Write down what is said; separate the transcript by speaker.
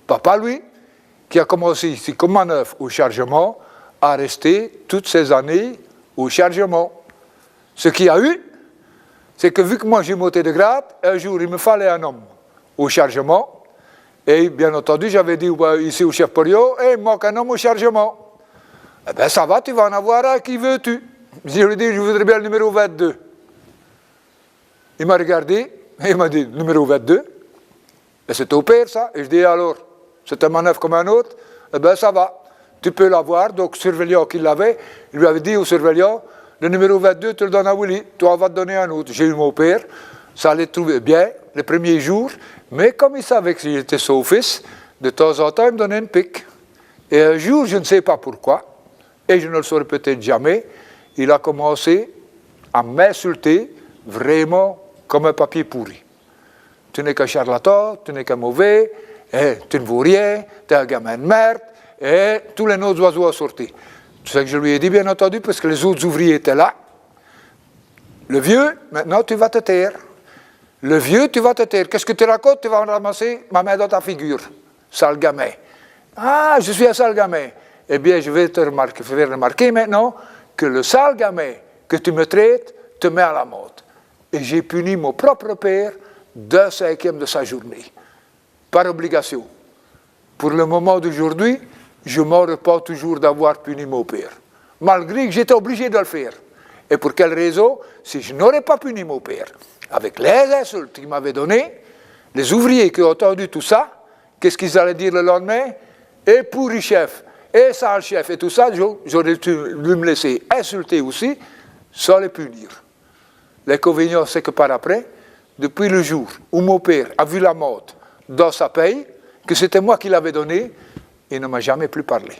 Speaker 1: Papa, lui, qui a commencé ici comme manœuvre au chargement, a resté toutes ces années au chargement. Ce qu'il y a eu, c'est que vu que moi j'ai monté de grade, un jour il me fallait un homme au chargement, et bien entendu j'avais dit ici au chef Porio, il manque un homme au chargement. Eh bien ça va, tu vas en avoir un, qui veux-tu? Je lui ai dit, je voudrais bien le numéro 22. Il m'a regardé, et il m'a dit, numéro 22, et c'est au père ça, et je dis alors, c'est un manœuvre comme un autre, eh bien ça va, tu peux l'avoir. Donc le surveillant qui l'avait, il lui avait dit au surveillant, le numéro 22, tu le donnes à Willy, toi on va te donner un autre. J'ai eu mon père, ça allait trouver bien les premiers jours, mais comme il savait que j'étais son fils, de temps en temps il me donnait une pique. Et un jour, je ne sais pas pourquoi, et je ne le saurais peut-être jamais, il a commencé à m'insulter vraiment comme un papier pourri. Tu n'es qu'un charlatan, tu n'es qu'un mauvais, et tu ne vaux rien, tu es un gamin de merde, et tous les autres oiseaux ont sorti. C'est ce que je lui ai dit, bien entendu, parce que les autres ouvriers étaient là. Le vieux, maintenant tu vas te taire. Le vieux, tu vas te taire. Qu'est-ce que tu racontes? Tu vas ramasser ma main dans ta figure, sale gamin. Ah, je suis un sale gamin. Eh bien, je vais te faire remarquer maintenant que le sale gamin que tu me traites te met à la mode. Et j'ai puni mon propre père d'un 5e de sa journée, par obligation. Pour le moment d'aujourd'hui, je m'en repens toujours d'avoir puni mon père, malgré que j'étais obligé de le faire. Et pour quelle raison? Si je n'aurais pas puni mon père, avec les insultes qu'il m'avait données, les ouvriers qui ont entendu tout ça, qu'est-ce qu'ils allaient dire le lendemain? Et pourri chef, et sale chef, et tout ça, j'aurais dû me laisser insulter aussi, sans les punir. L'inconvénient, c'est que par après, depuis le jour où mon père a vu la mode dans sa paye, que c'était moi qui l'avais donnée, il ne m'a jamais plus parlé.